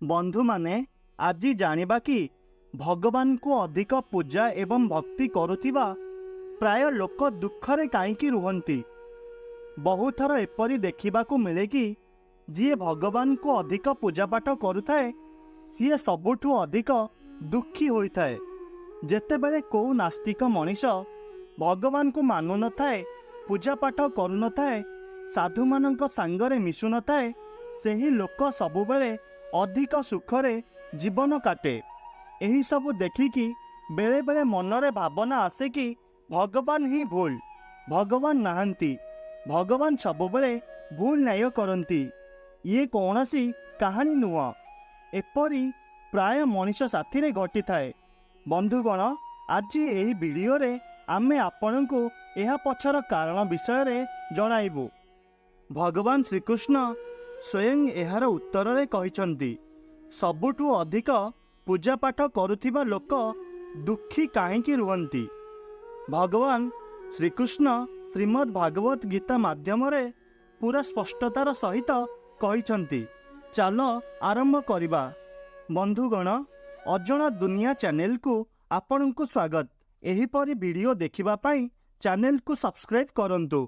बंधु माने आज जानिबा कि भगवान को अधिक पूजा एवं भक्ति करुथिबा प्राय लोक दुखरे काईकी रुहंती। बहु थर एपरी देखिबाकू मिले कि जी भगवान को अधिक पूजा पाठ करुथाए सी सबुठु अधिक दुखी होइथाए। जेतेबेले को नास्तिक मनीष भगवान को मानु न थाए, पूजा पाठ करू न थाए, साधु मानक सांगरे मिशु न थाए, सेही लोक सबुबेले अधिक सुखरे जीवन काटे। एही सबु देखिकी बेले बेले मनरे भावना आसे कि भगवान ही भूल, भगवान नाहंती, भगवान सबुबेले भूल न्याय करंती। ये कौनसी कहानी नुह, एपरी प्राय मनीष साथी रे घटी थाए। बंधुगण, आज यही वीडियो रे आमे आपण को यह पछर कारण विषय रे जणाइबु। भगवान श्रीकृष्ण स्वयं एहार उत्तर रे कहिसंती, सबुठु अधिक पूजा पाठ करुथिबा लोक दुखी काहींकी रुहंती। भगवान श्रीकृष्ण श्रीमद् भागवत गीता माध्यम रे पूरा स्पष्टतार सहित कहिसंती। चलो आरंभ करिबा। बंधुगण, अजणा दुनिया चैनल को आपण को स्वागत। एहीपरि वीडियो देखिबा पाई चैनल को सब्सक्राइब करंतु।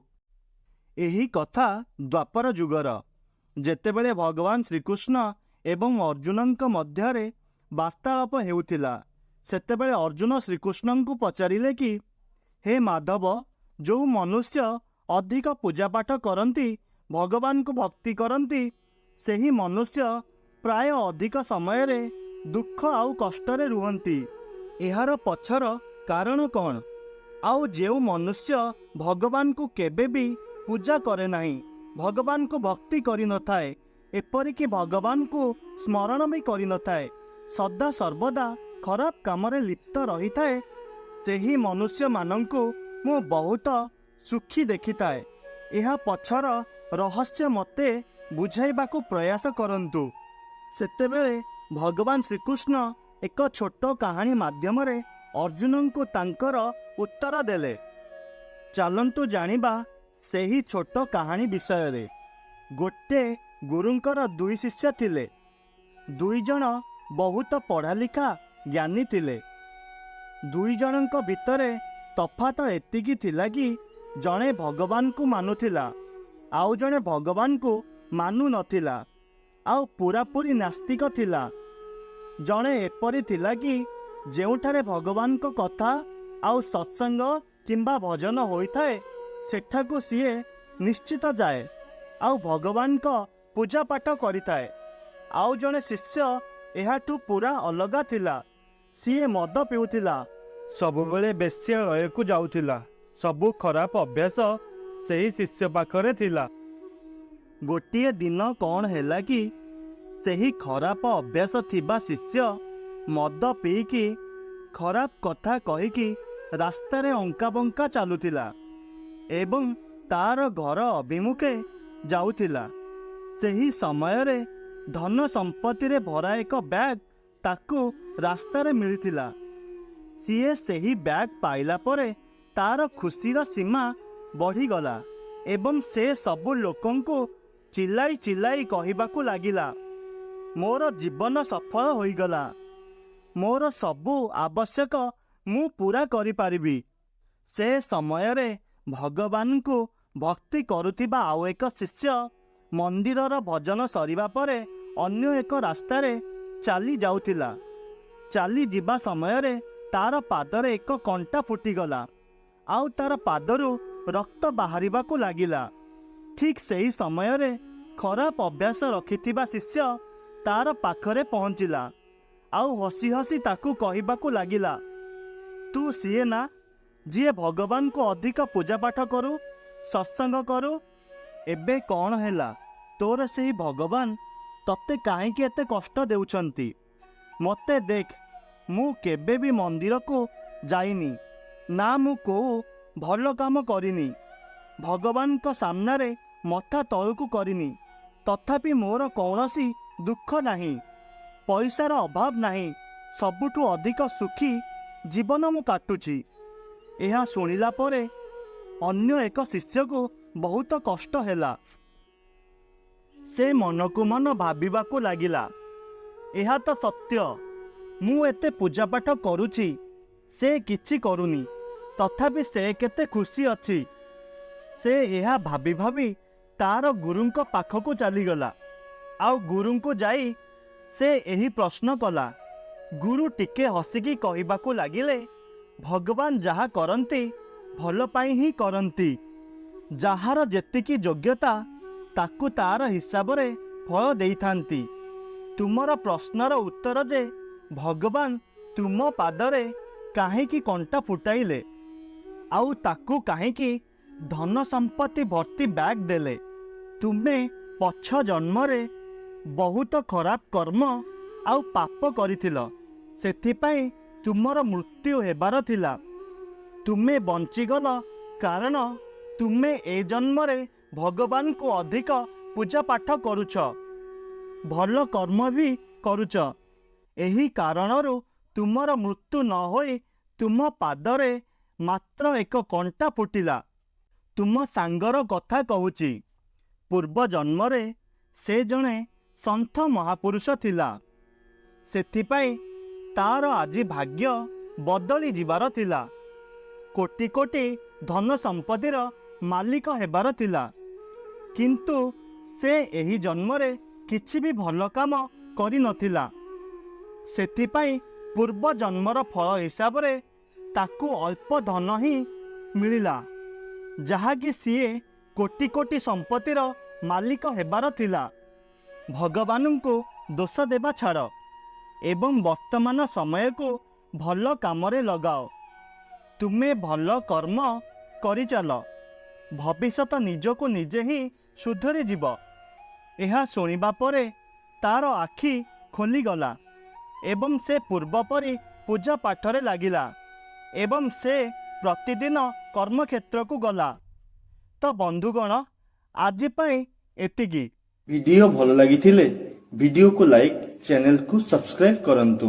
एही कथा द्वापर युगर जेतेबेले भगवान श्रीकृष्ण एवं अर्जुनंक मध्यरे वार्तालाप हेउथिला, सेतेबेले अर्जुन श्रीकृष्ण को पचारिले कि हे माधव, जो मनुष्य अधिक पूजा पाठ करंती, भगवान को भक्ति करंती, सेही मनुष्य प्राय अधिक समय रे दुख आउ कष्टरे रुहंती। एहार पछर कारण कौन? आउ जेउ मनुष्य भगवान को केबे भी पूजा करे नहीं, भगवान को भक्ति करि न थाए, एपरिकी भगवान को स्मरण भी करि न थाए, सदा सर्वदा खराब कामरे लिप्त रही थाए, सेही मनुष्य मानंकु मु बहुत सुखी देखि थाए। एहा पछर रहस्य मते बुझाइबाकू प्रयास करंतु। सेतेबेले भगवान श्रीकृष्ण एक छोट कहानी माध्यम रे अर्जुन को तांकर उत्तर देले। चलंतु जानिबा सेही छोट कहानी विषय रे। गोटे गुरुंकर दुई शिष्य थिले। दुई जण बहुत पढ़ा लिखा ज्ञानी थिले। दुई जनक भितरे तफात एतिकी थिला कि जणे भगवान को मानुथिला, आउ जणे भगवान को मानु नथिला, आउ पूरापूरी नास्तिक थिला। जणे एपरि थिला कि जेउठारे भगवान को कथा आउ सत्संग किंबा भजन होइथाए, सेठाकू सीए निश्चित जाए, आउ भगवान को पूजा पाठ करिथाए। आउ जणे शिष्य एहाठू पूरा अलगा थिला। सीए मद पिउथिला, सबुबेले बेश्यालय को जाउथिला। सबु खराब अभ्यास सेही शिष्य पाखरे थिला। गोटिए दिन कौन हैला कि सेही खराब अभ्यास थिबा शिष्य मद पीकी खराब कथा कहीकि रास्तार अंका बंका चलुथिला एवं तार घर अभिमुखे जाउथिला। सेही समय रे धन संपत्ति रे भरा एक बैग ताकू रास्तार मिलिथिला। सीए सेही बैग पाइला परे तार खुशीर सीमा बढ़ीगला एवं से सबु लोकंको चिल्लाई चिल्लाई कहिबाकू लागिला, मोर जीवन सफल होइगला, मोर सबु आवश्यक मु पूरा करि पारिबी। से समय रे भगवान को भक्ति करुथिबा आउ एक शिष्य मंदिरर भजन सरिबा परे अन्य एक रास्तारे चाली जाउथिला। चाली जिबा समय रे तार पादरे एक कंटा फुटिगला, आउ तार पादरू रक्त बाहरिबाकू लागिला। ठीक सेही समय रे खराब अभ्यास रखिथिबा शिष्य तार पाखरे पहुंचिला, आउ हसी हसी ताकू कहिबाकू लागिला, तू सीए ना जी भगवान को अधिक पूजा पाठ करू, सत्संग करू, एबे कौन हैला तोर सेही भगवान तते काहींकी एते कष्ट देउछंती? मते देख, मु केबे भी मंदिर को जाइनी ना, मु को भल काम करिनी, भगवान को सामना रे मथा तळकू करिनी, तथापि मोर कौनसी दुख नहीं, पैसार अभाव नहीं, सबुठु अधिक सुखी जीवन मु काटुची। यह शुणिला परे अन्य एक शिष्य को बहुत कष्ट हैला। से मन को मन भाबिबाकू लागिला, ଏହା ତ ସତ୍ୟ। ମୁଁ ଏତେ ପୂଜାପାଠ କରୁଛି, ସେ କିଛି କରୁନି, ତଥାପି ସେ କେତେ ଖୁସି ଅଛି। ସେ ଏହା ଭାବି ଭାବି ତାର ଗୁରୁଙ୍କ ପାଖକୁ ଚାଲିଗଲା। ଆଉ ଗୁରୁଙ୍କୁ ଯାଇ ସେ ଏହି ପ୍ରଶ୍ନ କଲା। ଗୁରୁ ଟିକେ ହସିକି କହିବାକୁ ଲାଗିଲେ, ଭଗବାନ ଯାହା କରନ୍ତି ଭଲ ପାଇଁ ହିଁ କରନ୍ତି। ଯାହାର ଯେତିକି ଯୋଗ୍ୟତା ତାକୁ ତାର ହିସାବରେ ଫଳ ଦେଇଥାନ୍ତି। ତୁମର ପ୍ରଶ୍ନର ଉତ୍ତର ଯେ ଭଗବାନ ତୁମ ପାଦରେ କାହିଁକି କଣ୍ଟା ଫୁଟାଇଲେ, ଆଉ ତାକୁ କାହିଁକି ଧନ ସମ୍ପତ୍ତି ଭର୍ତ୍ତି ବ୍ୟାଗ ଦେଲେ। ତୁମେ ପଛ ଜନ୍ମରେ ବହୁତ ଖରାପ କର୍ମ ଆଉ ପାପ କରିଥିଲ, ସେଥିପାଇଁ ତୁମର ମୃତ୍ୟୁ ହେବାର ଥିଲା। ତୁମେ ବଞ୍ଚିଗଲ କାରଣ ତୁମେ ଏ ଜନ୍ମରେ ଭଗବାନଙ୍କୁ ଅଧିକ ପୂଜାପାଠ କରୁଛ, ଭଲ କର୍ମ ବି କରୁଛ। ଏହି କାରଣରୁ ତୁମର ମୃତ୍ୟୁ ନ ହୋଇ ତୁମ ପାଦରେ ମାତ୍ର ଏକ କଣ୍ଟା ଫୁଟିଲା। ତୁମ ସାଙ୍ଗର କଥା କହୁଛି। ପୂର୍ବ ଜନ୍ମରେ ସେ ଜଣେ ସନ୍ଥ ମହାପୁରୁଷ ଥିଲା, ସେଥିପାଇଁ ତାର ଆଜି ଭାଗ୍ୟ ବଦଳି ଯିବାର ଥିଲା। କୋଟି କୋଟି ଧନ ସମ୍ପତ୍ତିର ମାଲିକ ହେବାର ଥିଲା, କିନ୍ତୁ ସେ ଏହି ଜନ୍ମରେ କିଛି ବି ଭଲ କାମ କରିନଥିଲା। ସେଥିପାଇଁ ପୂର୍ବ ଜନ୍ମର ଫଳ ହିସାବରେ ତାକୁ ଅଳ୍ପ ଧନ ହିଁ ମିଳିଲା, ଯାହାକି ସିଏ କୋଟି କୋଟି ସମ୍ପତ୍ତିର ମାଲିକ ହେବାର ଥିଲା। ଭଗବାନଙ୍କୁ ଦୋଷ ଦେବା ଛାଡ଼ ଏବଂ ବର୍ତ୍ତମାନ ସମୟକୁ ଭଲ କାମରେ ଲଗାଅ। ତୁମେ ଭଲ କର୍ମ କରିଚାଲ, ଭବିଷ୍ୟତ ନିଜକୁ ନିଜେ ହିଁ ସୁଧରିଯିବ। ଏହା ଶୁଣିବା ପରେ ତାର ଆଖି ଖୋଲିଗଲା ଏବଂ ସେ ପୂର୍ବ ପରି ପୂଜା ପାଠରେ ଲାଗିଲା ଏବଂ ସେ ପ୍ରତିଦିନ କର୍ମକ୍ଷେତ୍ରକୁ ଗଲା। ତ ବନ୍ଧୁଗଣ, ଆଜି ପାଇଁ ଏତିକି। ଭିଡ଼ିଓ ଭଲ ଲାଗିଥିଲେ ଭିଡ଼ିଓକୁ ଲାଇକ୍, ଚ୍ୟାନେଲକୁ ସବସ୍କ୍ରାଇବ୍ କରନ୍ତୁ।